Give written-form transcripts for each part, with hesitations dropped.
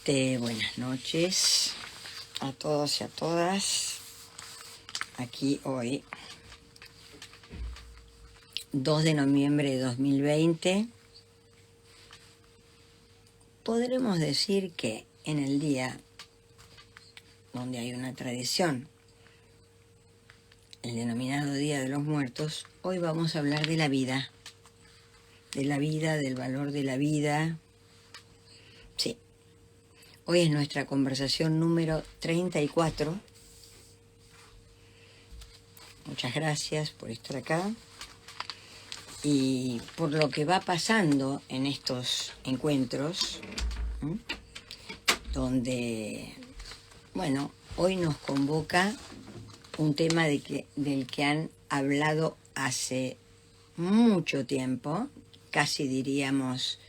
Buenas noches a todos y a todas. Aquí hoy, 2 de noviembre de 2020, podremos decir que en el día donde hay una tradición, el denominado Día de los Muertos, hoy vamos a hablar de la vida, del valor de la vida. Sí, hoy es nuestra conversación número 34. Muchas gracias por estar acá y por lo que va pasando en estos encuentros, donde, bueno, hoy nos convoca un tema del que han hablado hace mucho tiempo, casi diríamos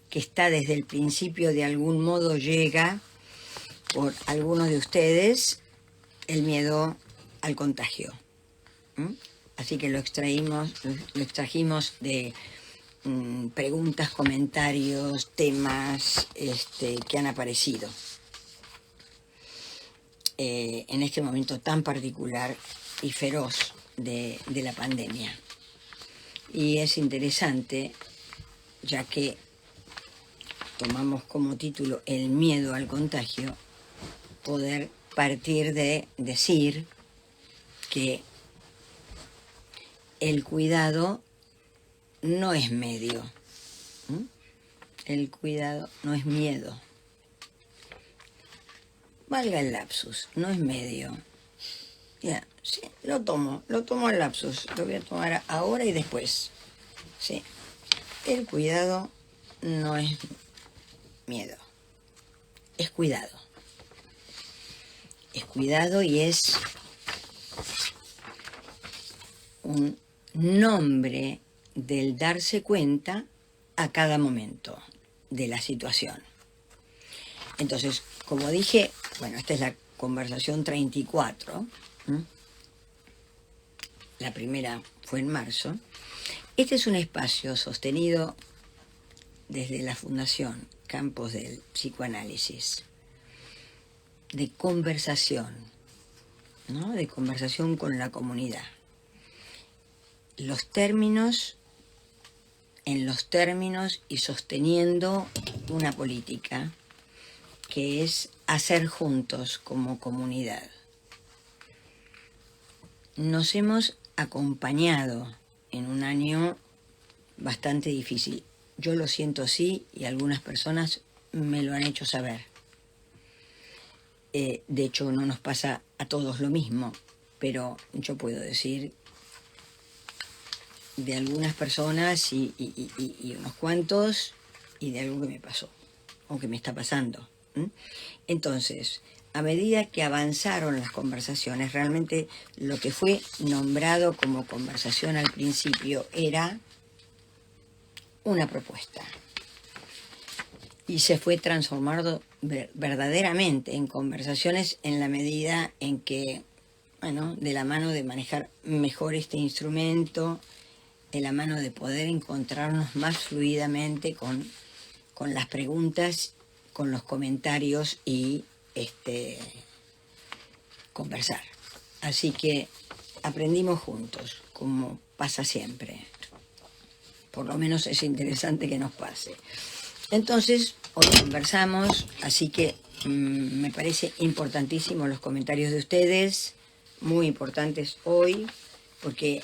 que está desde el principio, de algún modo llega por algunos de ustedes, el miedo al contagio. Así que lo extrajimos de preguntas, comentarios, temas que han aparecido en este momento tan particular y feroz de la pandemia. Y es interesante, ya que tomamos como título el miedo al contagio, poder partir de decir que el cuidado no es medio, el cuidado no es miedo. Valga el lapsus, no es medio. Ya, sí, lo tomo el lapsus, lo voy a tomar ahora y después. Sí, el cuidado no es miedo, es cuidado. Es cuidado y es un nombre del darse cuenta a cada momento de la situación. Entonces, como dije, bueno, esta es la conversación 34, la primera fue en marzo. Este es un espacio sostenido desde la Fundación Campos del Psicoanálisis, de conversación, ¿no? De conversación con la comunidad. En los términos y sosteniendo una política que es hacer juntos como comunidad. Nos hemos acompañado en un año bastante difícil. Yo lo siento así y algunas personas me lo han hecho saber. De hecho, no nos pasa a todos lo mismo, pero yo puedo decir de algunas personas y unos cuantos, y de algo que me pasó o que me está pasando. Entonces, a medida que avanzaron las conversaciones, realmente lo que fue nombrado como conversación al principio era una propuesta y se fue transformando verdaderamente en conversaciones en la medida en que, bueno, de la mano de manejar mejor este instrumento, de la mano de poder encontrarnos más fluidamente con las preguntas, con los comentarios y conversar. Así que aprendimos juntos, como pasa siempre. Por lo menos es interesante que nos pase. Entonces, hoy conversamos, así que me parece importantísimo los comentarios de ustedes, muy importantes hoy, porque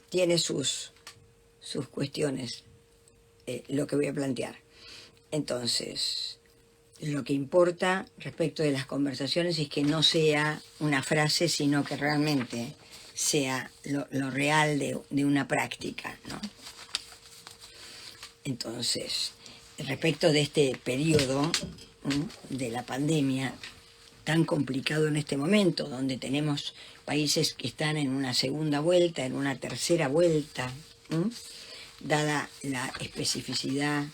tiene sus cuestiones, lo que voy a plantear. Entonces, lo que importa respecto de las conversaciones es que no sea una frase, sino que realmente sea lo real de una práctica, ¿no? Entonces, respecto de este periodo de la pandemia tan complicado en este momento, donde tenemos países que están en una segunda vuelta, en una tercera vuelta, dada la especificidad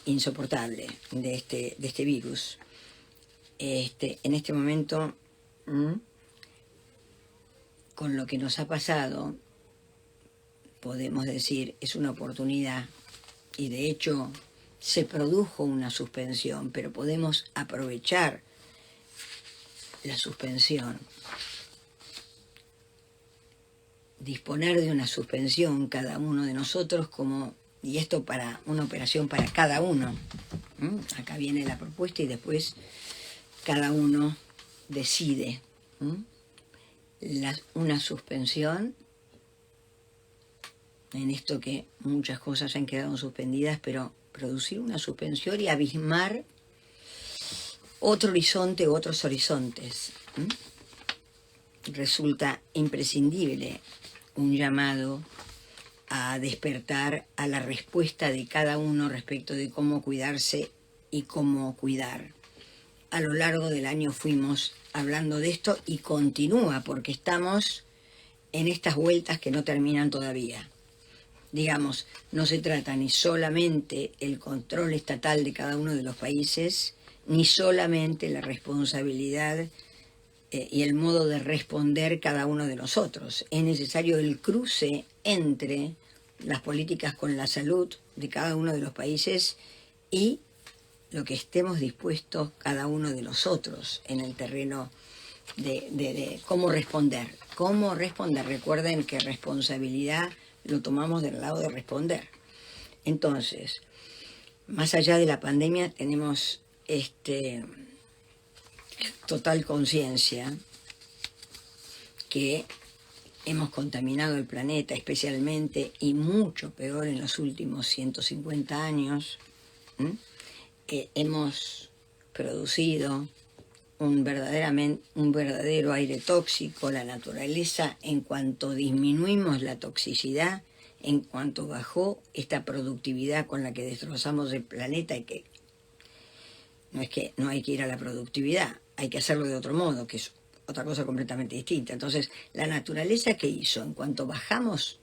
insoportable de este virus, en este momento, con lo que nos ha pasado, podemos decir, es una oportunidad, y de hecho se produjo una suspensión, pero podemos aprovechar la suspensión, disponer de una suspensión cada uno de nosotros como, y esto para una operación para cada uno. Acá viene la propuesta y después cada uno decide una suspensión en esto que muchas cosas han quedado suspendidas, pero producir una suspensión y abismar otro horizonte u otros horizontes. Resulta imprescindible un llamado a despertar a la respuesta de cada uno respecto de cómo cuidarse y cómo cuidar. A lo largo del año fuimos hablando de esto y continúa porque estamos en estas vueltas que no terminan todavía. Digamos, no se trata ni solamente el control estatal de cada uno de los países, ni solamente la responsabilidad y el modo de responder cada uno de nosotros. Es necesario el cruce entre las políticas con la salud de cada uno de los países y lo que estemos dispuestos cada uno de nosotros en el terreno de cómo responder. Cómo responder. Recuerden que responsabilidad lo tomamos del lado de responder. Entonces, más allá de la pandemia tenemos total conciencia que hemos contaminado el planeta especialmente y mucho peor en los últimos 150 años. Hemos producido un verdadero aire tóxico. La naturaleza, en cuanto disminuimos la toxicidad, en cuanto bajó esta productividad con la que destrozamos el planeta, y que no hay que ir a la productividad, hay que hacerlo de otro modo, que es otra cosa completamente distinta. Entonces, la naturaleza, ¿qué hizo? En cuanto bajamos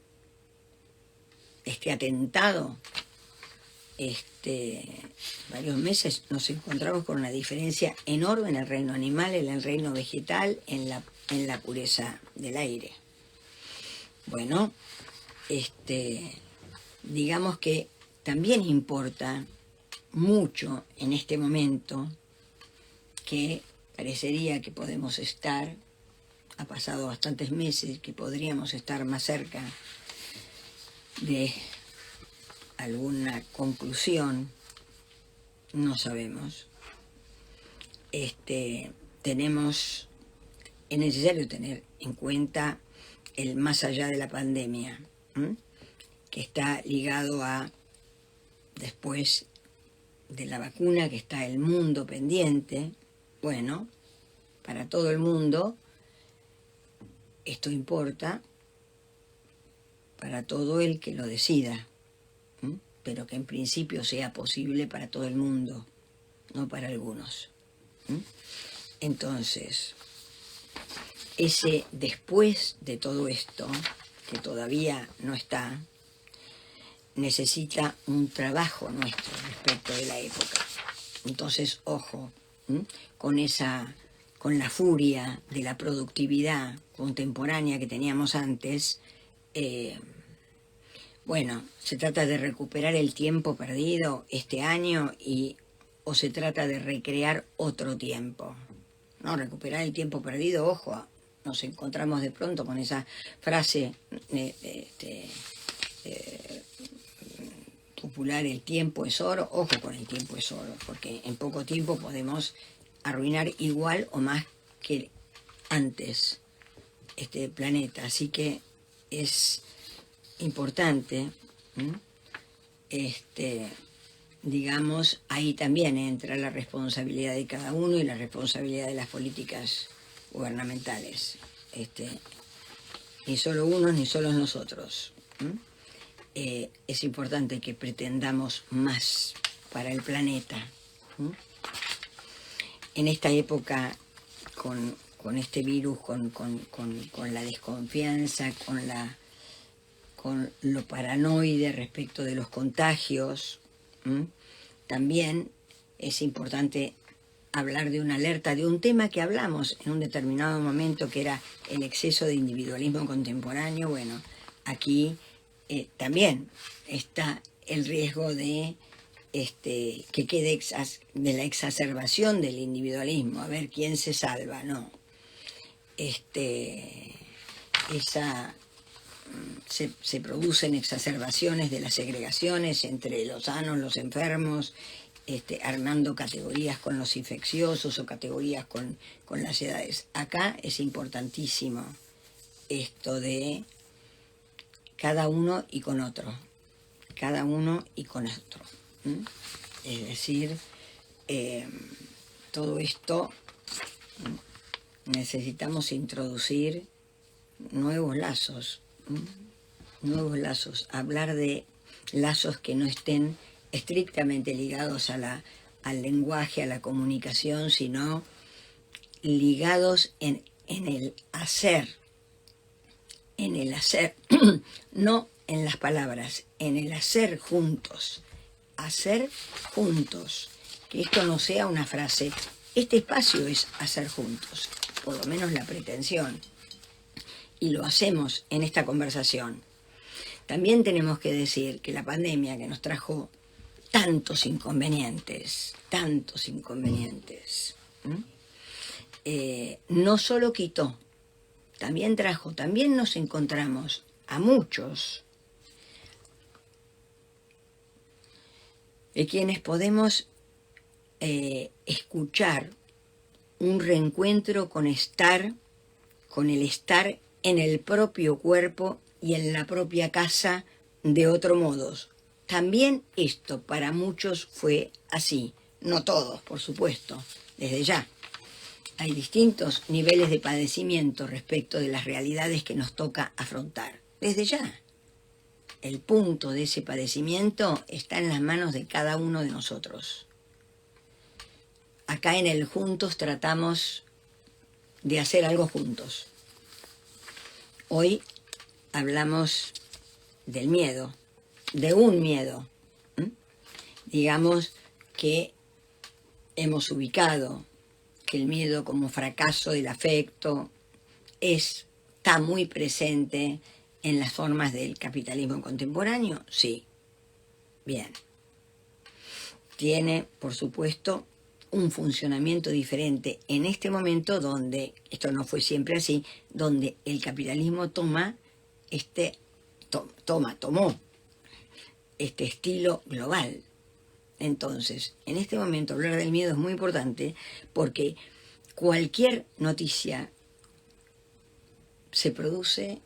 este atentado, varios meses, nos encontramos con una diferencia enorme en el reino animal, en el reino vegetal, en la pureza del aire. Bueno, digamos que también importa mucho en este momento que parecería que podemos estar, ha pasado bastantes meses, que podríamos estar más cerca de alguna conclusión, no sabemos. Es necesario tener en cuenta el más allá de la pandemia, que está ligado a, después de la vacuna, que está el mundo pendiente. Bueno, para todo el mundo esto importa, para todo el que lo decida, pero que en principio sea posible para todo el mundo, no para algunos. Entonces, ese después de todo esto, que todavía no está, necesita un trabajo nuestro respecto de la época. Entonces, ojo, con la furia de la productividad contemporánea que teníamos antes. Bueno, se trata de recuperar el tiempo perdido este año o se trata de recrear otro tiempo. No, recuperar el tiempo perdido, ojo, nos encontramos de pronto con esa frase popular, el tiempo es oro. Ojo con el tiempo es oro, porque en poco tiempo podemos arruinar igual o más que antes este planeta. Así que es importante, digamos, ahí también entra la responsabilidad de cada uno y la responsabilidad de las políticas gubernamentales. Ni solo unos ni solo nosotros. Es importante que pretendamos más para el planeta. En esta época, con este virus, con la desconfianza, con lo paranoide respecto de los contagios, también es importante hablar de una alerta, de un tema que hablamos en un determinado momento, que era el exceso de individualismo contemporáneo. Bueno, aquí también está el riesgo de que quede de la exacerbación del individualismo, a ver quién se salva, no. Se producen exacerbaciones de las segregaciones entre los sanos, los enfermos, armando categorías con los infecciosos o categorías con las edades. Acá es importantísimo esto de cada uno y con otro, cada uno y con otro. Es decir, todo esto necesitamos introducir nuevos lazos, hablar de lazos que no estén estrictamente ligados al lenguaje, a la comunicación, sino ligados en el hacer, no en las palabras, en el hacer juntos, que esto no sea una frase. Este espacio es hacer juntos, por lo menos la pretensión, y lo hacemos en esta conversación. También tenemos que decir que la pandemia, que nos trajo tantos inconvenientes, no solo quitó, también trajo, también nos encontramos a muchos de quienes podemos escuchar un reencuentro con el estar en el propio cuerpo y en la propia casa de otro modo. También esto para muchos fue así, no todos, por supuesto, desde ya. Hay distintos niveles de padecimiento respecto de las realidades que nos toca afrontar, desde ya. El punto de ese padecimiento está en las manos de cada uno de nosotros. Acá en el Juntos tratamos de hacer algo juntos. Hoy hablamos del miedo, de un miedo. Digamos que hemos ubicado que el miedo como fracaso del afecto está muy presente en las formas del capitalismo contemporáneo, sí. Bien. Tiene, por supuesto, un funcionamiento diferente en este momento donde, esto no fue siempre así, donde el capitalismo tomó este estilo global. Entonces, en este momento hablar del miedo es muy importante porque cualquier noticia se produce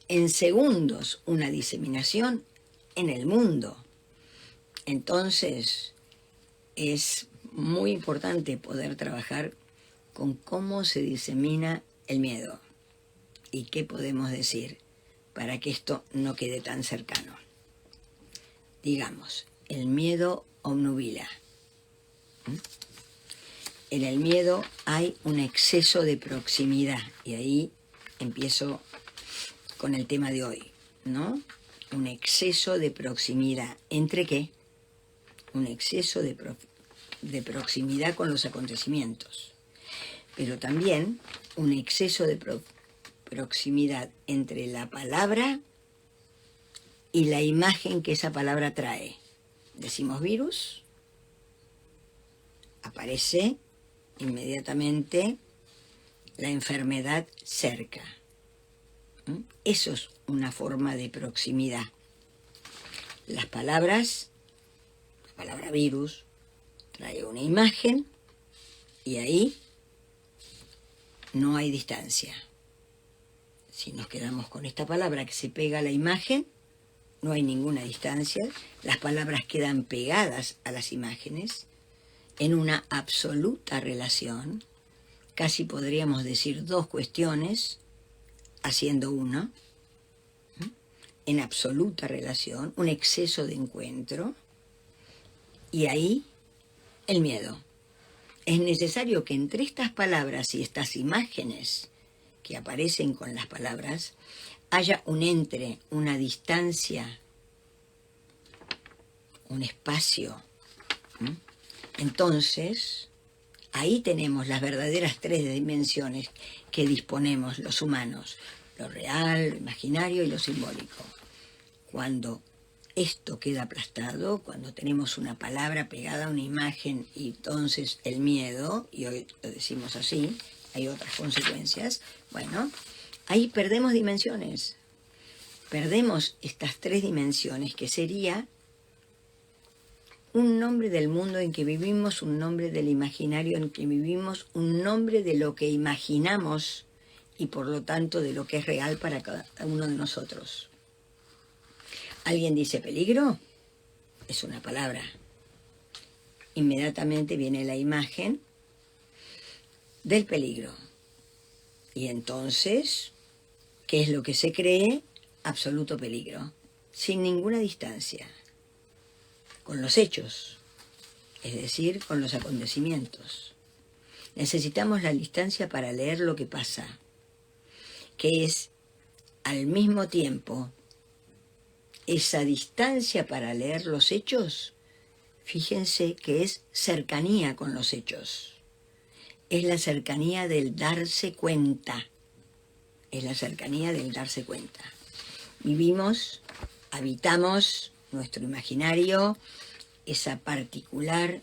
en segundos, una diseminación en el mundo. Entonces, es muy importante poder trabajar con cómo se disemina el miedo y qué podemos decir para que esto no quede tan cercano. Digamos, el miedo obnubila. En el miedo hay un exceso de proximidad y ahí empiezo con el tema de hoy, ¿no? Un exceso de proximidad. ¿Entre qué? Un exceso de proximidad con los acontecimientos, pero también un exceso de proximidad entre la palabra y la imagen que esa palabra trae. Decimos virus, aparece inmediatamente la enfermedad cerca. Eso es una forma de proximidad. Las palabras, la palabra virus, trae una imagen y ahí no hay distancia. Si nos quedamos con esta palabra que se pega a la imagen, no hay ninguna distancia. Las palabras quedan pegadas a las imágenes en una absoluta relación. Casi podríamos decir dos cuestiones haciendo una, en absoluta relación, un exceso de encuentro, y ahí el miedo. Es necesario que entre estas palabras y estas imágenes que aparecen con las palabras haya un entre, una distancia, un espacio. Entonces, ahí tenemos las verdaderas tres dimensiones que disponemos los humanos: lo real, lo imaginario y lo simbólico. Cuando esto queda aplastado cuando tenemos una palabra pegada a una imagen y entonces el miedo, y hoy lo decimos así, hay otras consecuencias, bueno, ahí perdemos dimensiones, perdemos estas 3 dimensiones que sería un nombre del mundo en que vivimos, un nombre del imaginario en que vivimos, un nombre de lo que imaginamos y por lo tanto de lo que es real para cada uno de nosotros. ¿Alguien dice peligro? Es una palabra. Inmediatamente viene la imagen del peligro. Y entonces, ¿qué es lo que se cree? Absoluto peligro, sin ninguna distancia, con los hechos, es decir, con los acontecimientos. Necesitamos la distancia para leer lo que pasa, que es al mismo tiempo esa distancia para leer los hechos, fíjense que es cercanía con los hechos. Es la cercanía del darse cuenta. Es la cercanía del darse cuenta. Vivimos, habitamos nuestro imaginario, ese particular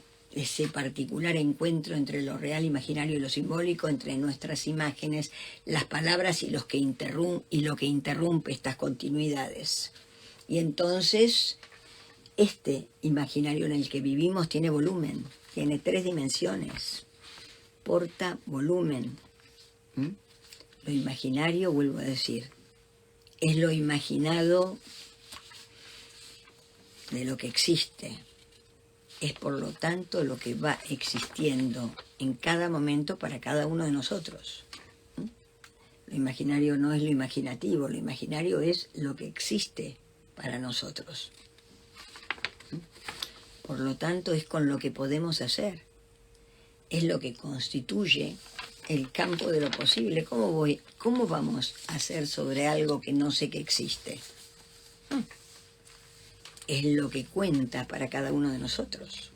encuentro entre lo real, imaginario y lo simbólico, entre nuestras imágenes, las palabras y lo que interrumpe estas continuidades. Y entonces, este imaginario en el que vivimos tiene volumen, tiene 3 dimensiones, porta volumen. Lo imaginario, vuelvo a decir, es lo imaginado de lo que existe. Es por lo tanto lo que va existiendo en cada momento para cada uno de nosotros. Lo imaginario no es lo imaginativo, lo imaginario es lo que existe para nosotros. Por lo tanto, es con lo que podemos hacer. Es lo que constituye el campo de lo posible. ¿Cómo vamos a hacer sobre algo que no sé que existe? Es lo que cuenta para cada uno de nosotros.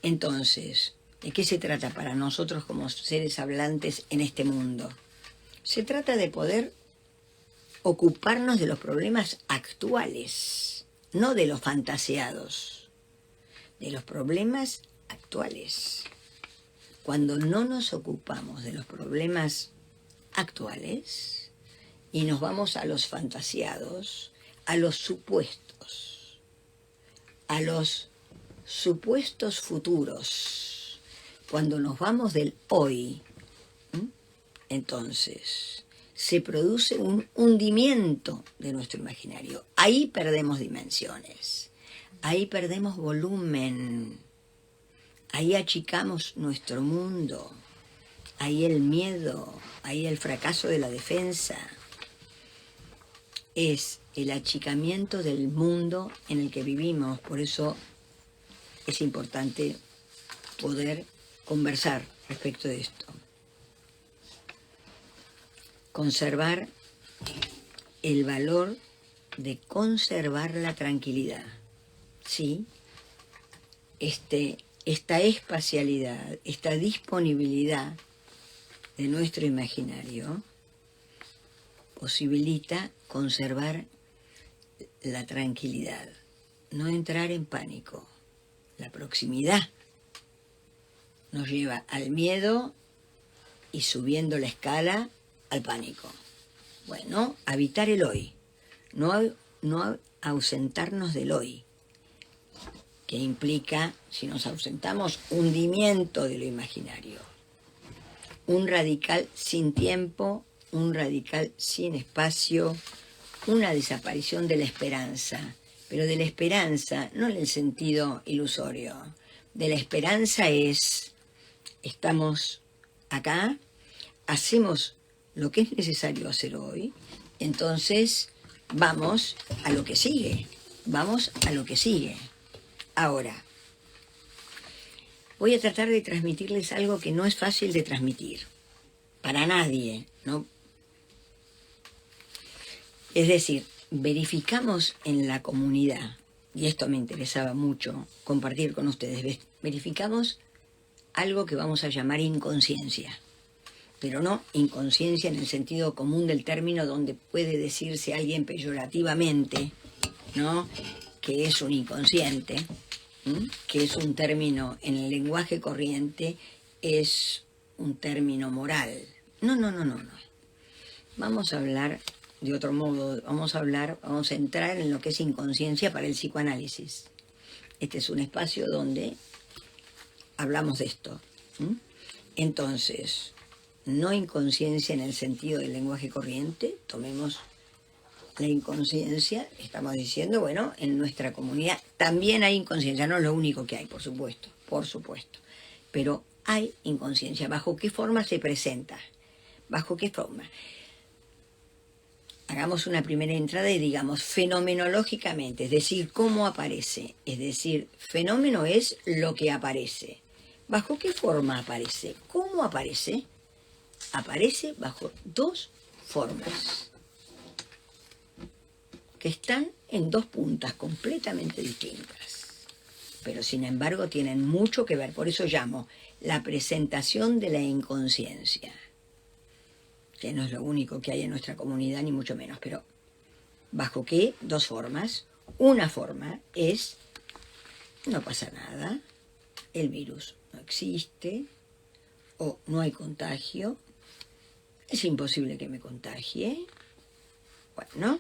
Entonces, ¿de qué se trata para nosotros como seres hablantes en este mundo? Se trata de poder ocuparnos de los problemas actuales, no de los fantaseados, de los problemas actuales. Cuando no nos ocupamos de los problemas actuales y nos vamos a los fantaseados, a los supuestos futuros, cuando nos vamos del hoy, entonces se produce un hundimiento de nuestro imaginario. Ahí perdemos dimensiones, ahí perdemos volumen, ahí achicamos nuestro mundo, ahí el miedo, ahí el fracaso de la defensa. Es el achicamiento del mundo en el que vivimos, por eso es importante poder conversar respecto de esto. Conservar el valor de conservar la tranquilidad. Sí, esta espacialidad, esta disponibilidad de nuestro imaginario posibilita conservar la tranquilidad, no entrar en pánico. La proximidad nos lleva al miedo y subiendo la escala al pánico. Bueno, habitar el hoy, no ausentarnos del hoy, que implica, si nos ausentamos, hundimiento de lo imaginario, un radical sin tiempo, un radical sin espacio, una desaparición de la esperanza, pero de la esperanza no en el sentido ilusorio, de la esperanza es, estamos acá, hacemos lo que es necesario hacer hoy, entonces vamos a lo que sigue, Ahora, voy a tratar de transmitirles algo que no es fácil de transmitir, para nadie, ¿no? Es decir, verificamos en la comunidad, y esto me interesaba mucho compartir con ustedes, verificamos algo que vamos a llamar inconsciencia, pero no inconsciencia en el sentido común del término donde puede decirse alguien peyorativamente, ¿no? Que es un inconsciente, que es un término en el lenguaje corriente, es un término moral. No, no, no, no, no. Vamos a hablar de otro modo, vamos a entrar en lo que es inconsciencia para el psicoanálisis. Este es un espacio donde hablamos de esto. Entonces, no inconsciencia en el sentido del lenguaje corriente, tomemos la inconsciencia, estamos diciendo, bueno, en nuestra comunidad también hay inconsciencia, no es lo único que hay, por supuesto, pero hay inconsciencia. ¿Bajo qué forma se presenta? ¿Bajo qué forma? Hagamos una primera entrada y digamos fenomenológicamente, es decir, cómo aparece. Es decir, fenómeno es lo que aparece. ¿Bajo qué forma aparece? ¿Cómo aparece? Aparece bajo dos formas que están en dos puntas completamente distintas, pero sin embargo tienen mucho que ver. Por eso llamo la presentación de la inconsciencia, que no es lo único que hay en nuestra comunidad, ni mucho menos, pero ¿bajo qué? Dos formas. Una forma es, no pasa nada, el virus no existe, o no hay contagio, es imposible que me contagie, bueno,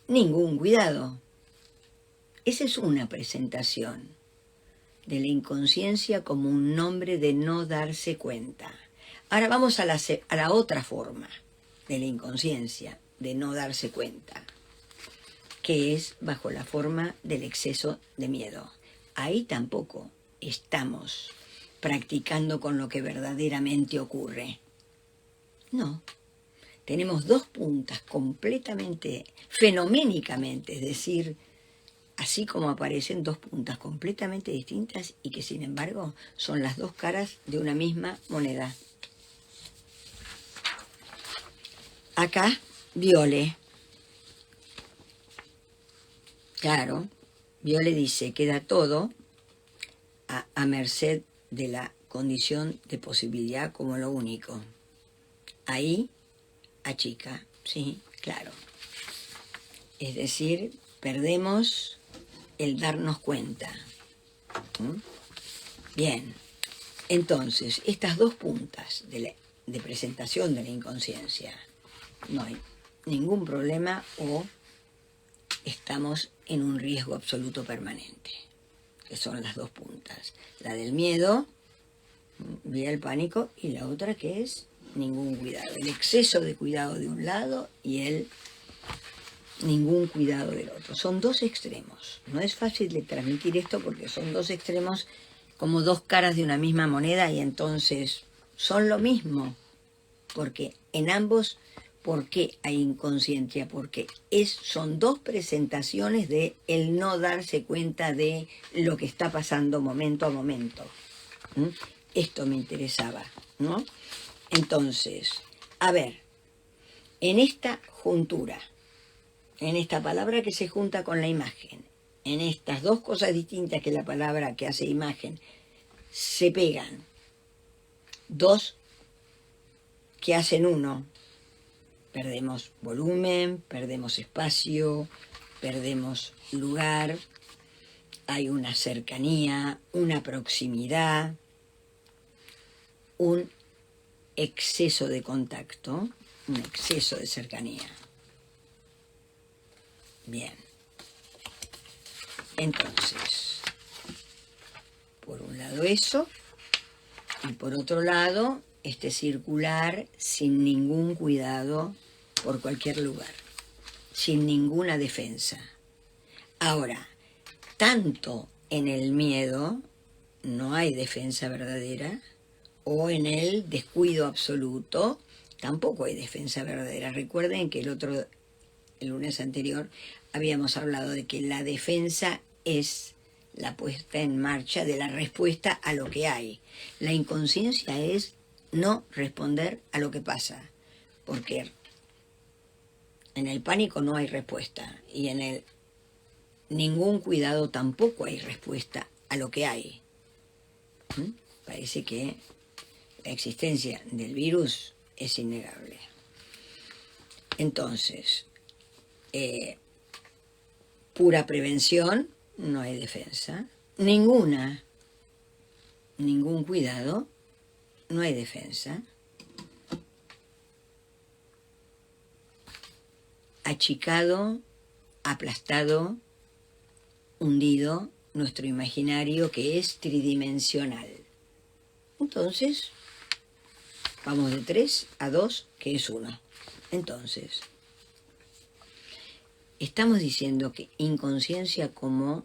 ningún cuidado. Esa es una presentación de la inconsciencia como un nombre de no darse cuenta. Ahora vamos a la otra forma de la inconsciencia, de no darse cuenta, que es bajo la forma del exceso de miedo. Ahí tampoco estamos practicando con lo que verdaderamente ocurre. No. Tenemos dos puntas completamente, fenoménicamente, es decir, así como aparecen dos puntas completamente distintas y que sin embargo son las dos caras de una misma moneda. Acá, Viole. Claro, Viole dice, queda todo a merced de la condición de posibilidad como lo único. Ahí, achica, sí, claro. Es decir, perdemos el darnos cuenta. Bien, entonces, estas dos puntas de presentación de la inconsciencia, no hay ningún problema o estamos en un riesgo absoluto permanente, que son las dos puntas. La del miedo, vía el pánico, y la otra que es ningún cuidado. El exceso de cuidado de un lado y el ningún cuidado del otro. Son dos extremos. No es fácil de transmitir esto porque son dos extremos como dos caras de una misma moneda y entonces son lo mismo. Porque en ambos, ¿por qué hay inconsciencia? Porque son dos presentaciones de el no darse cuenta de lo que está pasando momento a momento. Esto me interesaba, ¿no? Entonces, a ver, en esta juntura, en esta palabra que se junta con la imagen, en estas dos cosas distintas que la palabra que hace imagen, se pegan, dos que hacen uno, perdemos volumen, perdemos espacio, perdemos lugar, hay una cercanía, una proximidad, un exceso de contacto, un exceso de cercanía. Bien. Entonces, por un lado eso, y por otro lado, este circular sin ningún cuidado por cualquier lugar, sin ninguna defensa. Ahora, tanto en el miedo no hay defensa verdadera, o en el descuido absoluto tampoco hay defensa verdadera. Recuerden que el lunes anterior, habíamos hablado de que la defensa es la puesta en marcha de la respuesta a lo que hay. La inconsciencia es no responder a lo que pasa, porque en el pánico no hay respuesta y en el ningún cuidado tampoco hay respuesta a lo que hay. Parece que la existencia del virus es innegable. Entonces, pura prevención, no hay defensa. Ningún cuidado, no hay defensa. Achicado, aplastado, hundido nuestro imaginario, que es tridimensional. Entonces, vamos de 3 a 2, que es 1. Entonces, estamos diciendo que inconsciencia como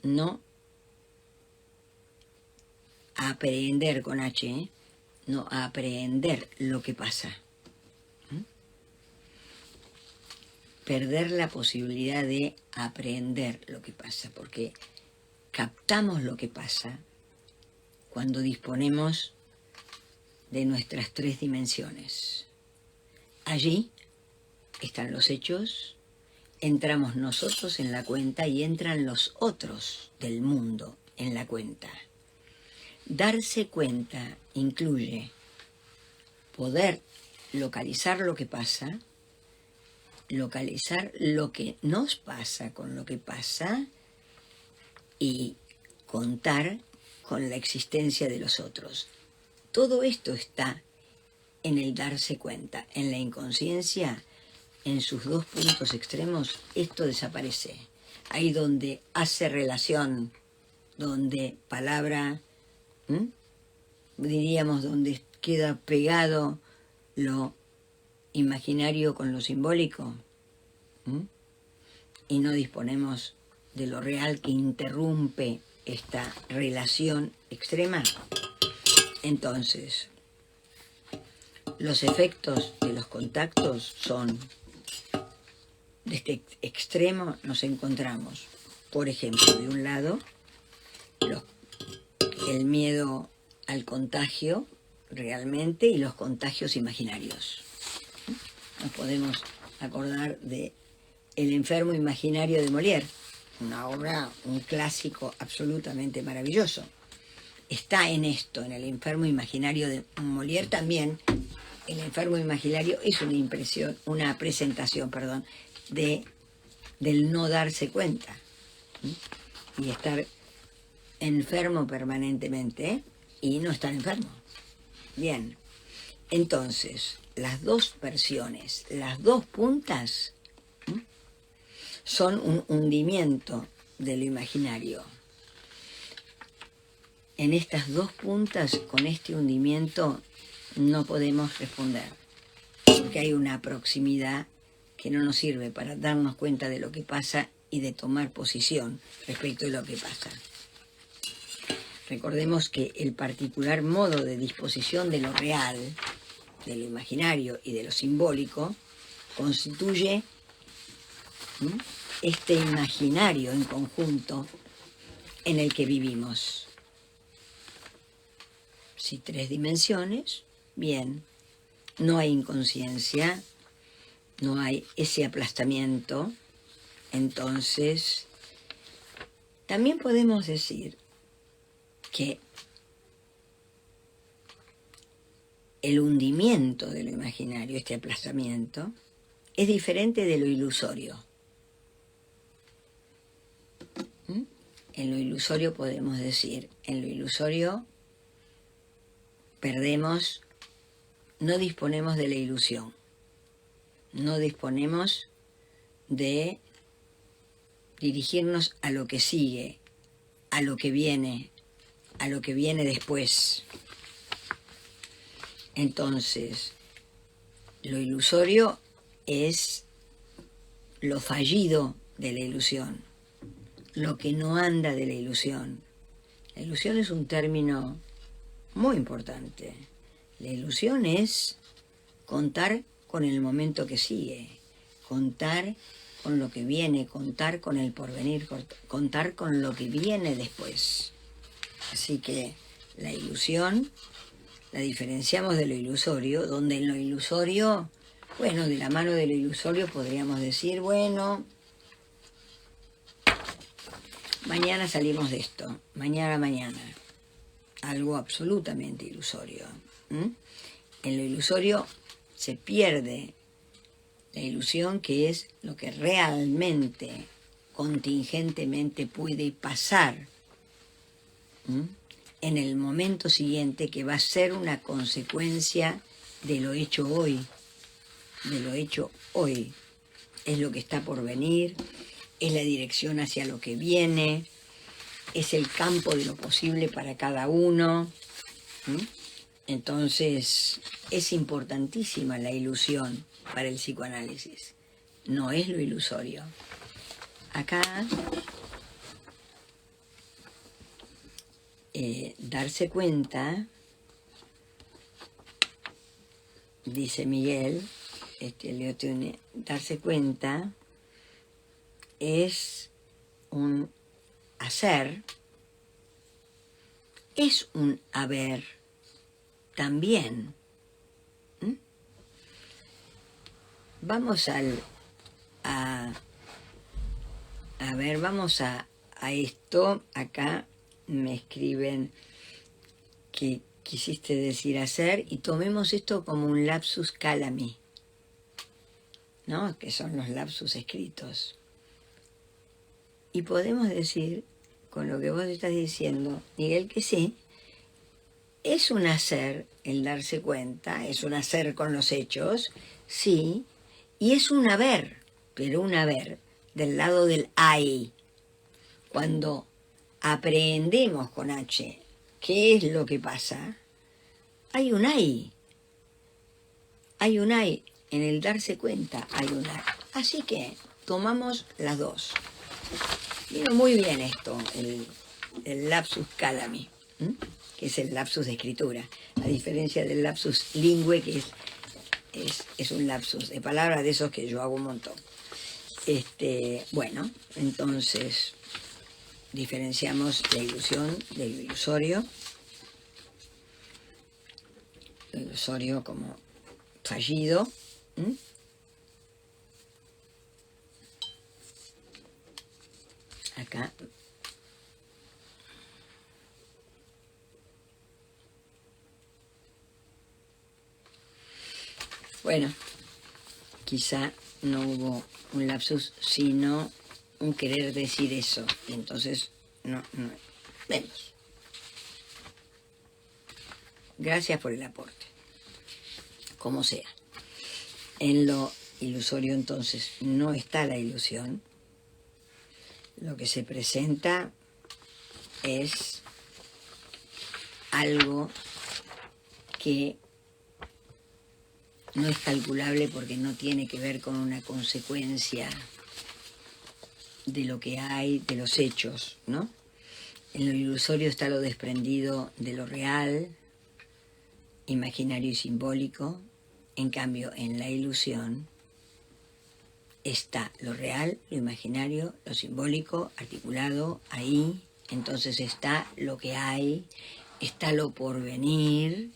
no aprehender con H, no aprehender lo que pasa. Perder la posibilidad de aprender lo que pasa, porque captamos lo que pasa cuando disponemos de nuestras 3 dimensiones. Allí están los hechos, entramos nosotros en la cuenta y entran los otros del mundo en la cuenta. Darse cuenta incluye poder localizar lo que pasa, localizar lo que nos pasa con lo que pasa y contar con la existencia de los otros. Todo esto está en el darse cuenta. En la inconsciencia, en sus 2 puntos extremos, esto desaparece. Ahí donde hace relación, donde palabra, diríamos, donde queda pegado lo imaginario con lo simbólico, y no disponemos de lo real que interrumpe esta relación extrema. Entonces, los efectos de los contactos son, de este extremo nos encontramos, por ejemplo, de un lado, el miedo al contagio realmente y los contagios imaginarios. Nos podemos acordar de El enfermo imaginario de Molière, una obra, un clásico absolutamente maravilloso. Está en esto, en El enfermo imaginario de Molière también. El enfermo imaginario es una presentación del no darse cuenta y estar enfermo permanentemente y no estar enfermo. Bien, entonces, las 2 versiones, las 2 puntas, son un hundimiento de lo imaginario. En estas 2 puntas, con este hundimiento, no podemos responder, porque hay una proximidad que no nos sirve para darnos cuenta de lo que pasa y de tomar posición respecto de lo que pasa. Recordemos que el particular modo de disposición de lo real, de lo imaginario y de lo simbólico, constituye este imaginario en conjunto en el que vivimos. Si 3 dimensiones, bien, no hay inconsciencia, no hay ese aplastamiento, entonces también podemos decir que el hundimiento de lo imaginario, este aplastamiento, es diferente de lo ilusorio. En lo ilusorio podemos decir, en lo ilusorio perdemos, no disponemos de la ilusión, no disponemos de dirigirnos a lo que sigue, a lo que viene después. Entonces, lo ilusorio es lo fallido de la ilusión, lo que no anda de la ilusión. La ilusión es un término muy importante. La ilusión es contar con el momento que sigue, contar con lo que viene, contar con el porvenir, contar con lo que viene después. Así que la ilusión la diferenciamos de lo ilusorio, donde en lo ilusorio, bueno, de la mano de lo ilusorio podríamos decir, bueno, mañana salimos de esto, mañana, algo absolutamente ilusorio. En lo ilusorio se pierde La ilusión, que es lo que realmente, contingentemente puede pasar, ¿m?, en el momento siguiente, que va a ser una consecuencia de lo hecho hoy, de lo hecho hoy. Es lo que está por venir, es la dirección hacia lo que viene, es el campo de lo posible para cada uno. Entonces, es importantísima la ilusión para el psicoanálisis. No es lo ilusorio. Acá, darse cuenta, dice Miguel, Leotiune, darse cuenta es un hacer, es un haber también. Vamos a ver, vamos a esto. Acá me escriben que quisiste decir hacer, y tomemos esto como un lapsus calami, ¿no? Que son los lapsus escritos. Y podemos decir, con lo que vos estás diciendo, Miguel, que sí, es un hacer el darse cuenta, es un hacer con los hechos, sí, y es un haber, pero un haber del lado del hay. Cuando aprendemos con H qué es lo que pasa, hay un hay. Hay un hay, en el darse cuenta hay un hay. Así que tomamos las dos. Vino muy bien esto, el lapsus calami, que es el lapsus de escritura, a diferencia del lapsus lingüe, que es un lapsus de palabras de esos que yo hago un montón. Bueno, entonces diferenciamos la ilusión del ilusorio. El ilusorio como fallido. Acá. Bueno, quizá no hubo un lapsus, sino un querer decir eso. Y entonces, no. Vemos. Gracias por el aporte. Como sea. En lo ilusorio, entonces, no está la ilusión. Lo que se presenta es algo que no es calculable porque no tiene que ver con una consecuencia de lo que hay, de los hechos, ¿no? En lo ilusorio está lo desprendido de lo real, imaginario y simbólico. En cambio, en la ilusión está lo real, lo imaginario, lo simbólico, articulado ahí. Entonces está lo que hay, está lo por venir,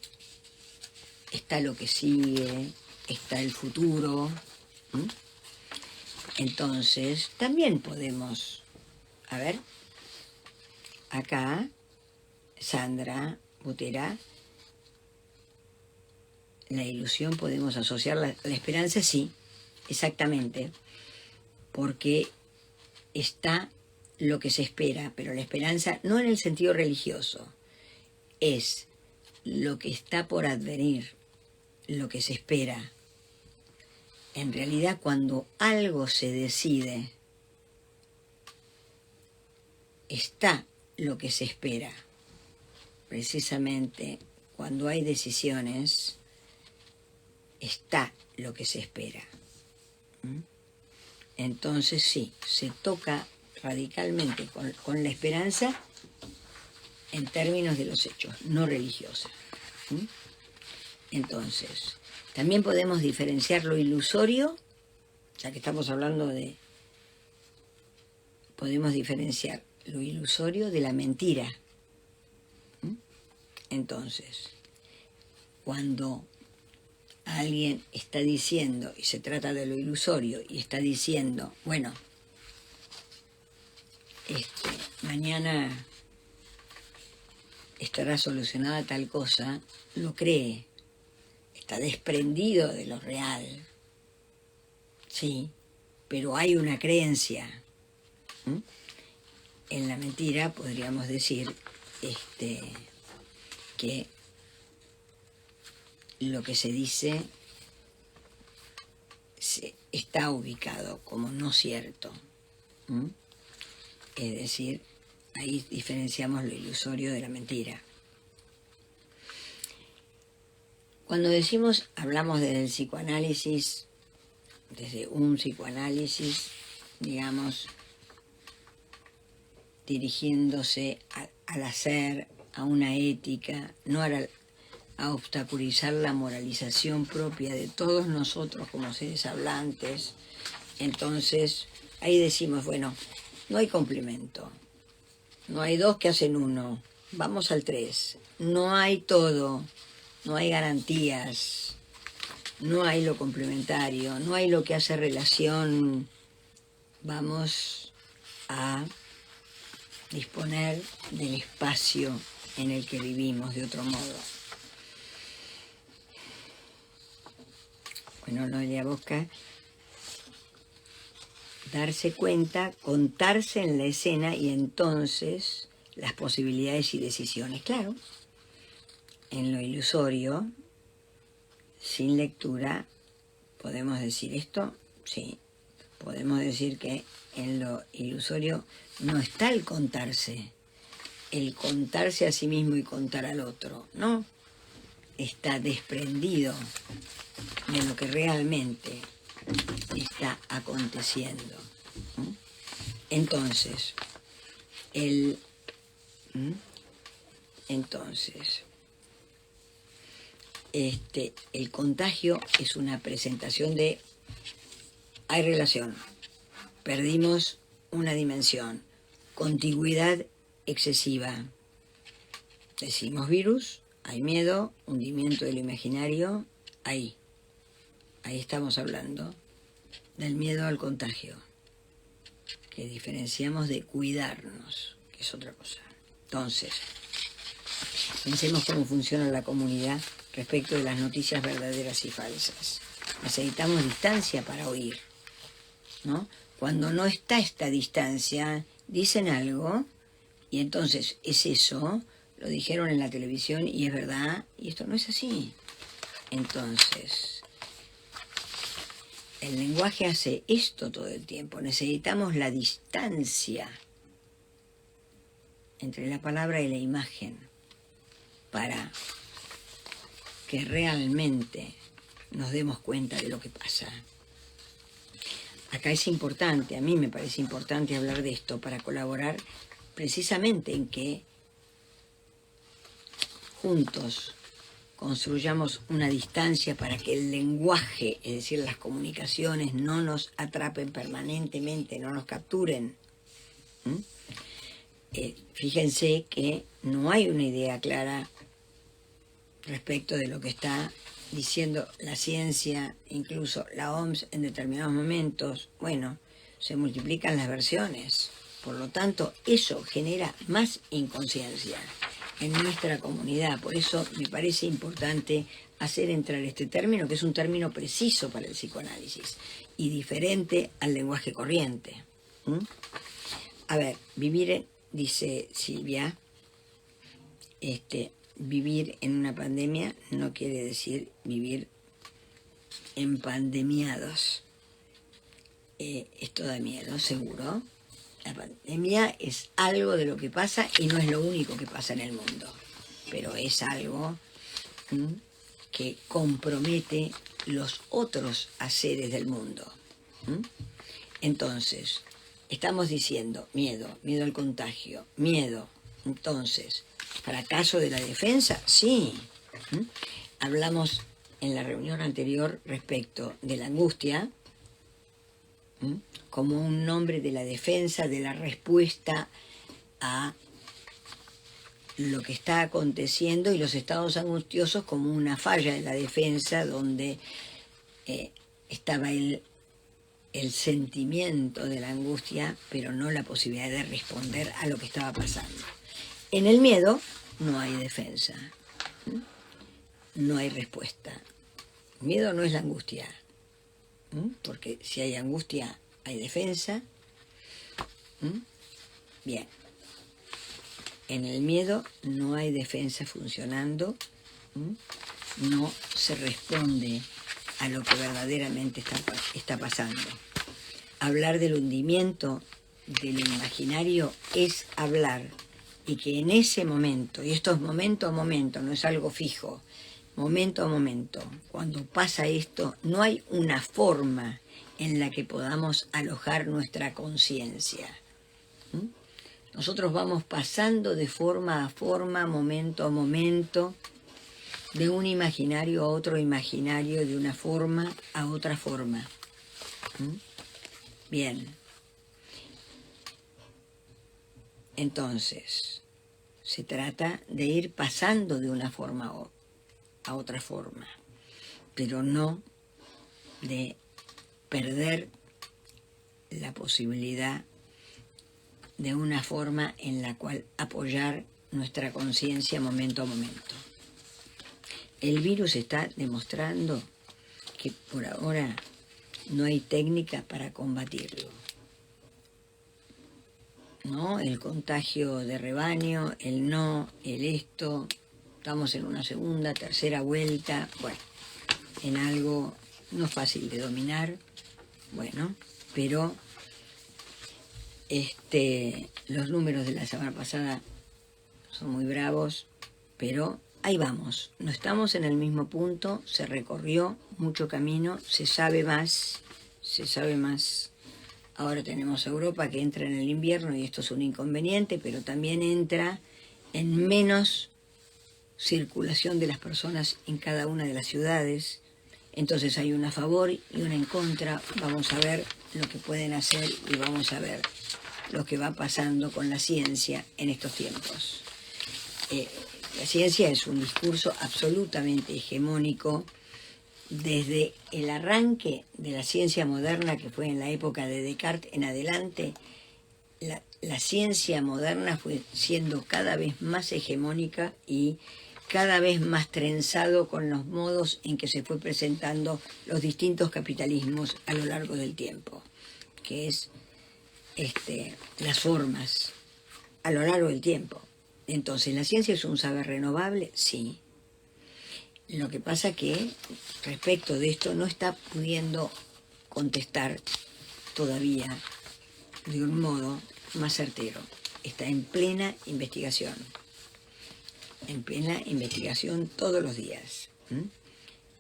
está lo que sigue, está el futuro. Entonces, también podemos, a ver, acá, Sandra Butera, la ilusión podemos asociarla a la esperanza, sí, exactamente, porque está lo que se espera, pero la esperanza no en el sentido religioso, es lo que está por advenir, lo que se espera. En realidad, cuando algo se decide, está lo que se espera. Precisamente cuando hay decisiones, está lo que se espera. Entonces sí, se toca radicalmente con la esperanza en términos de los hechos, no religiosa. Entonces, también podemos diferenciar lo ilusorio, ya que estamos hablando de... Podemos diferenciar lo ilusorio de la mentira. Entonces, cuando alguien está diciendo, y se trata de lo ilusorio, y está diciendo, bueno, mañana estará solucionada tal cosa, lo cree, está desprendido de lo real, sí, pero hay una creencia. ¿Mm? En la mentira podríamos decir que lo que se dice está ubicado como no cierto. ¿Mm? Es decir, ahí diferenciamos lo ilusorio de la mentira. Cuando hablamos desde el psicoanálisis, desde un psicoanálisis, digamos, dirigiéndose al hacer, a una ética, no a obstaculizar la moralización propia de todos nosotros como seres hablantes, entonces ahí decimos, bueno, no hay complemento, no hay dos que hacen uno, vamos al tres, no hay todo, no hay garantías, no hay lo complementario, no hay lo que hace relación, vamos a disponer del espacio en el que vivimos de otro modo. Bueno, Noelia Bosca, darse cuenta, contarse en la escena y entonces las posibilidades y decisiones. Claro, en lo ilusorio, sin lectura, ¿podemos decir esto? Sí, podemos decir que en lo ilusorio no está el contarse a sí mismo y contar al otro, no, está desprendido de lo que realmente está aconteciendo. Entonces, el contagio es una presentación de hay relación, perdimos una dimensión, contigüidad excesiva. Decimos virus, hay miedo, hundimiento de lo imaginario, ahí estamos hablando del miedo al contagio, que diferenciamos de cuidarnos, que es otra cosa. Entonces, pensemos cómo funciona la comunidad respecto de las noticias verdaderas y falsas. Necesitamos distancia para oír, ¿no? Cuando no está esta distancia, dicen algo y entonces es eso, lo dijeron en la televisión y es verdad, y esto no es así. Entonces, el lenguaje hace esto todo el tiempo. Necesitamos la distancia entre la palabra y la imagen para que realmente nos demos cuenta de lo que pasa. Acá es importante, a mí me parece importante hablar de esto para colaborar precisamente en que juntos construyamos una distancia para que el lenguaje, es decir, las comunicaciones, no nos atrapen permanentemente, no nos capturen. Fíjense que no hay una idea clara respecto de lo que está diciendo la ciencia, incluso la OMS en determinados momentos. Bueno, se multiplican las versiones, por lo tanto eso genera más inconsciencia en nuestra comunidad. Por eso me parece importante hacer entrar este término, que es un término preciso para el psicoanálisis y diferente al lenguaje corriente. A ver, dice Silvia, vivir en una pandemia no quiere decir vivir empandemiados. Esto da miedo, seguro. La pandemia es algo de lo que pasa y no es lo único que pasa en el mundo, pero es algo que compromete los otros haceres del mundo. Entonces, estamos diciendo miedo al contagio, miedo. Entonces, ¿fracaso de la defensa? Sí. Hablamos en la reunión anterior respecto de la angustia, como un nombre de la defensa, de la respuesta a lo que está aconteciendo, y los estados angustiosos como una falla de la defensa donde estaba el sentimiento de la angustia, pero no la posibilidad de responder a lo que estaba pasando. En el miedo no hay defensa, no hay respuesta. Miedo no es la angustia, Porque si hay angustia, hay defensa. Bien. En el miedo no hay defensa funcionando, no se responde a lo que verdaderamente está pasando. Hablar del hundimiento del imaginario es hablar, y que en ese momento, y esto es momento a momento, no es algo fijo, momento a momento, cuando pasa esto, no hay una forma en la que podamos alojar nuestra conciencia. Nosotros vamos pasando de forma a forma, momento a momento, de un imaginario a otro imaginario, de una forma a otra forma. Bien. Entonces, se trata de ir pasando de una forma a otra forma, pero no de perder la posibilidad de una forma en la cual apoyar nuestra conciencia momento a momento. El virus está demostrando que por ahora no hay técnica para combatirlo, ¿no? El contagio de rebaño, el no, el esto, estamos en una segunda, tercera vuelta, bueno, en algo no fácil de dominar, bueno, pero los números de la semana pasada son muy bravos, pero ahí vamos, no estamos en el mismo punto, se recorrió mucho camino, se sabe más. Ahora tenemos a Europa que entra en el invierno y esto es un inconveniente, pero también entra en menos circulación de las personas en cada una de las ciudades. Entonces hay una a favor y una en contra. Vamos a ver lo que pueden hacer y vamos a ver lo que va pasando con la ciencia en estos tiempos. La ciencia es un discurso absolutamente hegemónico. Desde el arranque de la ciencia moderna, que fue en la época de Descartes en adelante, la ciencia moderna fue siendo cada vez más hegemónica y cada vez más trenzado con los modos en que se fue presentando los distintos capitalismos a lo largo del tiempo, que es las formas a lo largo del tiempo. Entonces, ¿la ciencia es un saber renovable? Sí. Lo que pasa que respecto de esto no está pudiendo contestar todavía de un modo más certero. Está en plena investigación todos los días.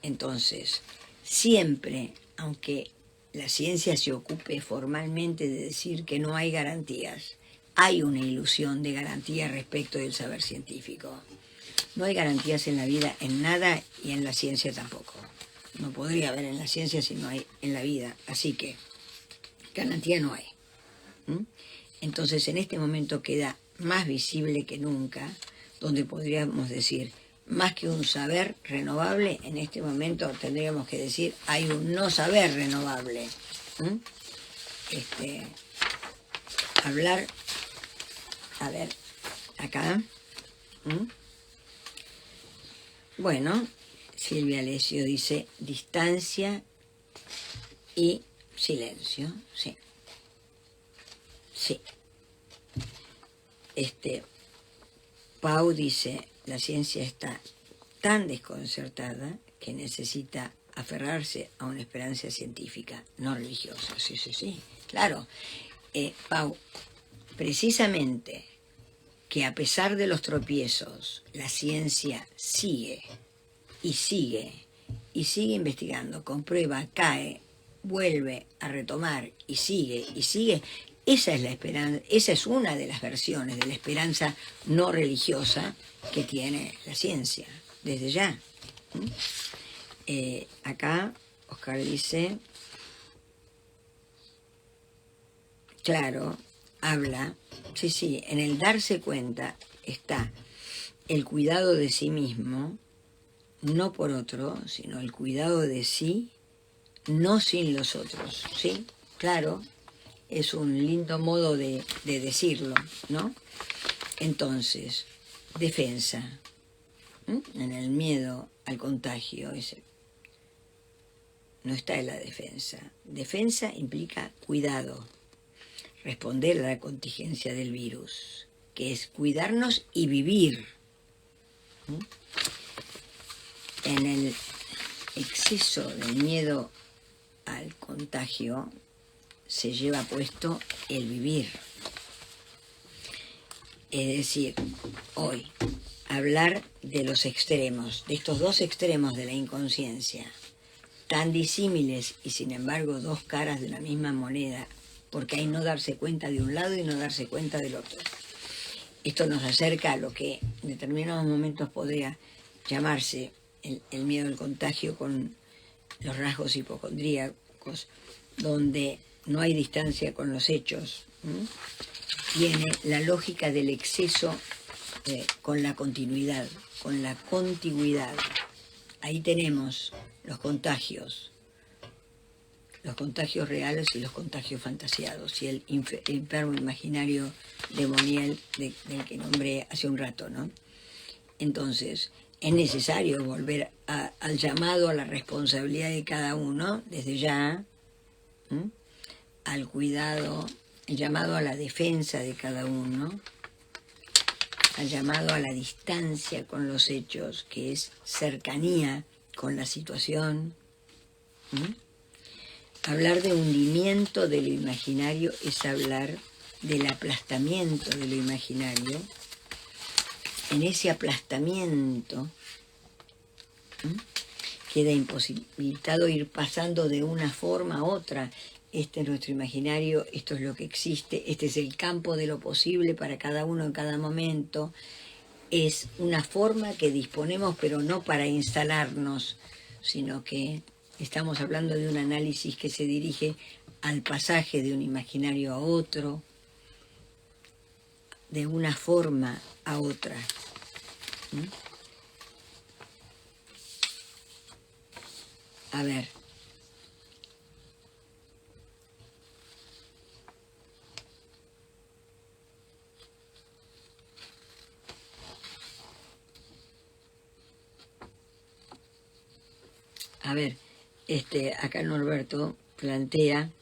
Entonces, siempre, aunque la ciencia se ocupe formalmente de decir que no hay garantías, hay una ilusión de garantía respecto del saber científico. No hay garantías en la vida, en nada, y en la ciencia tampoco. No podría haber en la ciencia si no hay en la vida. Así que garantía no hay. Entonces, en este momento queda más visible que nunca, donde podríamos decir, más que un saber renovable, en este momento tendríamos que decir, hay un no saber renovable. Hablar, a ver, acá. Bueno, Silvia Alessio dice distancia y silencio, sí. Sí. Pau dice, la ciencia está tan desconcertada que necesita aferrarse a una esperanza científica, no religiosa. Sí, claro. Pau, precisamente que a pesar de los tropiezos, la ciencia sigue investigando, comprueba, cae, vuelve a retomar y sigue. Esa es la esperanza, esa es una de las versiones de la esperanza no religiosa que tiene la ciencia, desde ya. Acá Oscar dice, claro, habla, sí, en el darse cuenta está el cuidado de sí mismo, no por otro, sino el cuidado de sí, no sin los otros, ¿sí? Claro, es un lindo modo de decirlo, ¿no? Entonces, defensa, en el miedo al contagio, no está en la defensa. Defensa implica cuidado, responder a la contingencia del virus, que es cuidarnos y vivir. En el exceso del miedo al contagio se lleva puesto el vivir. Es decir, hoy, hablar de los extremos, de estos dos extremos de la inconsciencia, tan disímiles y sin embargo dos caras de la misma moneda, porque hay no darse cuenta de un lado y no darse cuenta del otro. Esto nos acerca a lo que en determinados momentos podría llamarse el miedo al contagio con los rasgos hipocondríacos, donde no hay distancia con los hechos. Tiene la lógica del exceso con la continuidad, con la contigüidad. Ahí tenemos los contagios reales y los contagios fantasiados, y el enfermo imaginario demonial del que nombré hace un rato, ¿no? Entonces, es necesario volver al llamado a la responsabilidad de cada uno, desde ya, al cuidado, el llamado a la defensa de cada uno, al llamado a la distancia con los hechos, que es cercanía con la situación. Hablar de hundimiento de lo imaginario es hablar del aplastamiento de lo imaginario. En ese aplastamiento queda imposibilitado ir pasando de una forma a otra. Este es nuestro imaginario, esto es lo que existe, este es el campo de lo posible para cada uno en cada momento. Es una forma que disponemos, pero no para instalarnos, sino que estamos hablando de un análisis que se dirige al pasaje de un imaginario a otro, de una forma a otra. A ver. A ver, acá Norberto plantea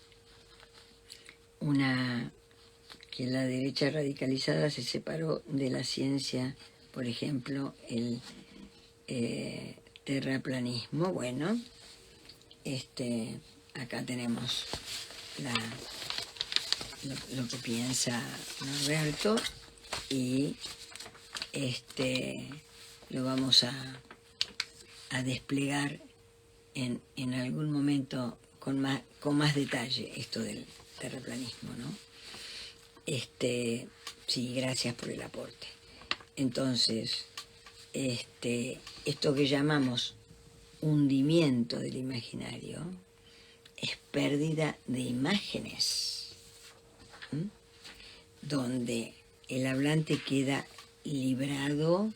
que la derecha radicalizada se separó de la ciencia, por ejemplo, el terraplanismo. Bueno, acá tenemos lo que piensa Norberto y lo vamos a desplegar en algún momento con más detalle, esto del terraplanismo, ¿no? Sí, gracias por el aporte. Entonces, esto que llamamos hundimiento del imaginario es pérdida de imágenes, donde el hablante queda librado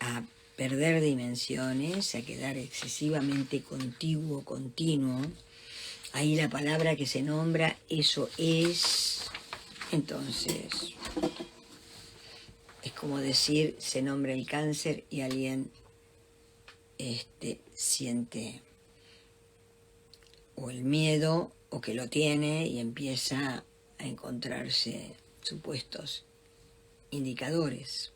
a perder dimensiones, a quedar excesivamente contiguo, continuo. Ahí la palabra que se nombra, eso es. Entonces, es como decir, se nombra el cáncer y alguien siente o el miedo o que lo tiene y empieza a encontrarse supuestos indicadores.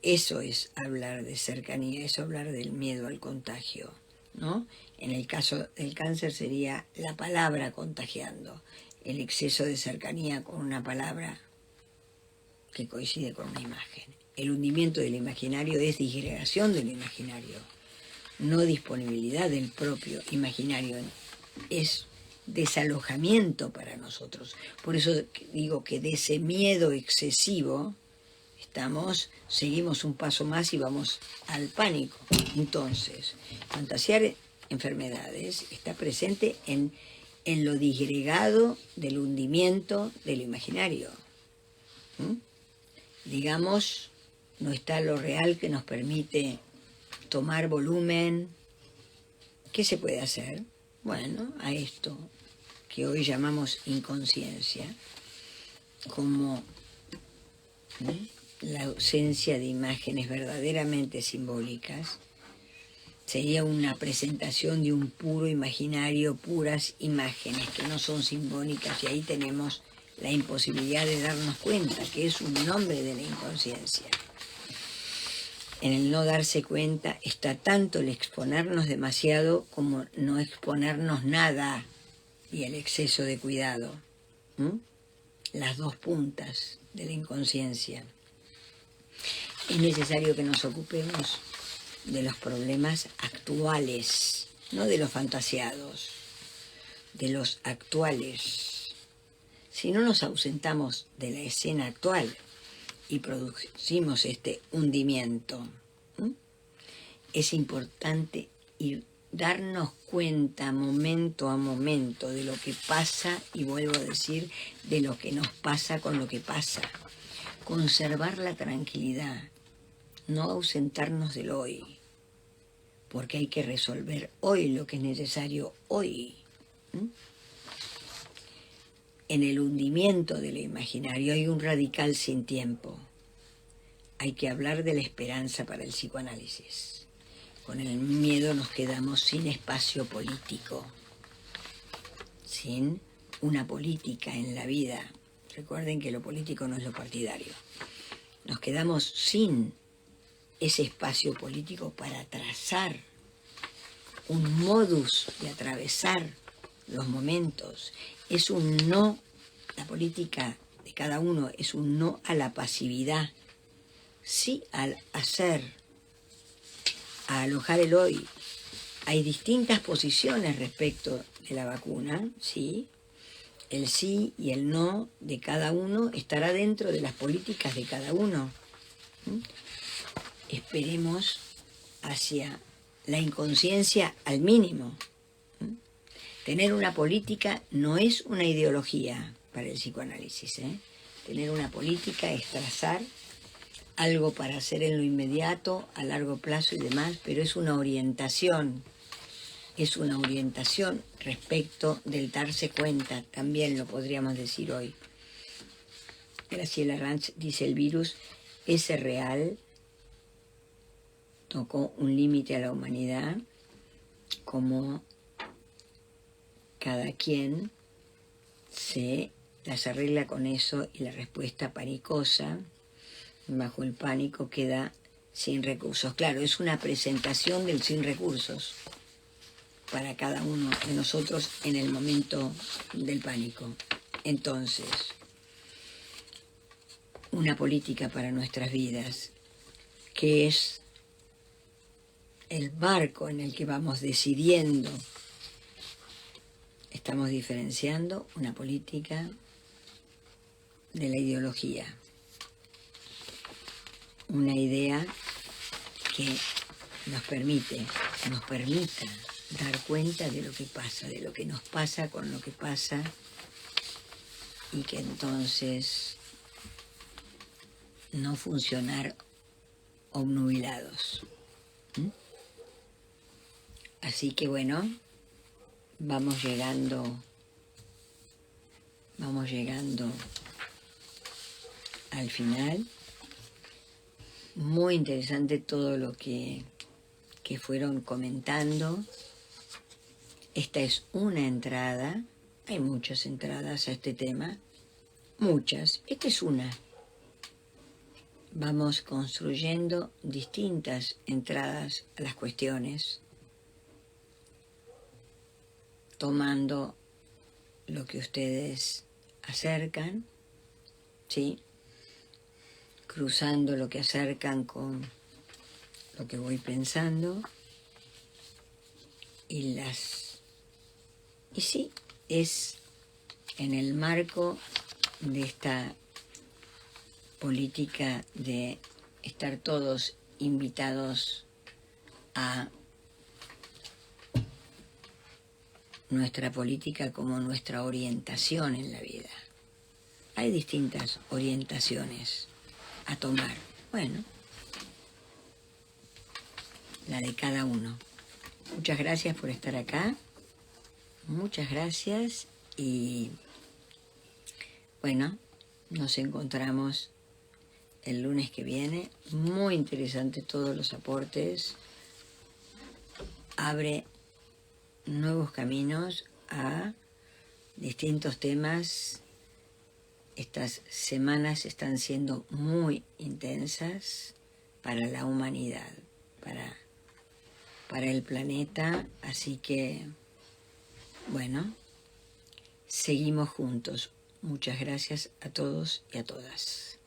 Eso es hablar de cercanía, es hablar del miedo al contagio, ¿no? En el caso del cáncer sería la palabra contagiando, el exceso de cercanía con una palabra que coincide con una imagen. El hundimiento del imaginario es disgregación del imaginario, no disponibilidad del propio imaginario, es desalojamiento para nosotros. Por eso digo que de ese miedo excesivo seguimos un paso más y vamos al pánico. Entonces, fantasear enfermedades está presente en lo disgregado del hundimiento del imaginario. Digamos, no está lo real que nos permite tomar volumen. ¿Qué se puede hacer? Bueno, a esto que hoy llamamos inconsciencia, como la ausencia de imágenes verdaderamente simbólicas, sería una presentación de un puro imaginario, puras imágenes que no son simbólicas, y ahí tenemos la imposibilidad de darnos cuenta que es un nombre de la inconsciencia. En el no darse cuenta está tanto el exponernos demasiado como no exponernos nada, y el exceso de cuidado. Las dos puntas de la inconsciencia. Es necesario que nos ocupemos de los problemas actuales, no de los fantasiados, de los actuales. Si no nos ausentamos de la escena actual y producimos este hundimiento, es importante darnos cuenta momento a momento de lo que pasa, y vuelvo a decir, de lo que nos pasa con lo que pasa. Conservar la tranquilidad, no ausentarnos del hoy, porque hay que resolver hoy lo que es necesario hoy. En el hundimiento del imaginario hay un radical sin tiempo. Hay que hablar de la esperanza para el psicoanálisis. Con el miedo nos quedamos sin espacio político, sin una política en la vida. Recuerden que lo político no es lo partidario. Nos quedamos sin ese espacio político para trazar un modus de atravesar los momentos. Es un no, la política de cada uno es un no a la pasividad, sí al hacer, a alojar el hoy. Hay distintas posiciones respecto de la vacuna, ¿sí? El sí y el no de cada uno estará dentro de las políticas de cada uno. Esperemos hacia la inconsciencia al mínimo. Tener una política no es una ideología para el psicoanálisis. Tener una política es trazar algo para hacer en lo inmediato, a largo plazo y demás, pero es una orientación respecto del darse cuenta, también lo podríamos decir hoy. Graciela Ranch dice: el virus ese real tocó un límite a la humanidad, como cada quien se las arregla con eso, y la respuesta panicosa bajo el pánico queda sin recursos. Claro, es una presentación del sin recursos para cada uno de nosotros en el momento del pánico. Entonces, una política para nuestras vidas, que es el barco en el que vamos decidiendo. Estamos diferenciando una política de la ideología. Una idea que nos permita dar cuenta de lo que pasa, de lo que nos pasa con lo que pasa, y que entonces no funcionar obnubilados. Así que bueno, vamos llegando al final. Muy interesante todo lo que fueron comentando. Esta es una entrada, hay muchas entradas a este tema, muchas, esta es una. Vamos construyendo distintas entradas a las cuestiones, tomando lo que ustedes acercan, ¿sí? Cruzando lo que acercan con lo que voy pensando, y sí, es en el marco de esta política de estar todos invitados a nuestra política como nuestra orientación en la vida. Hay distintas orientaciones a tomar. Bueno, la de cada uno. Muchas gracias por estar acá. Muchas gracias. Y bueno, nos encontramos el lunes que viene. Muy interesante todos los aportes. abre nuevos caminos a distintos temas. Estas semanas están siendo muy intensas para la humanidad, para el planeta, así que, bueno, seguimos juntos. Muchas gracias a todos y a todas.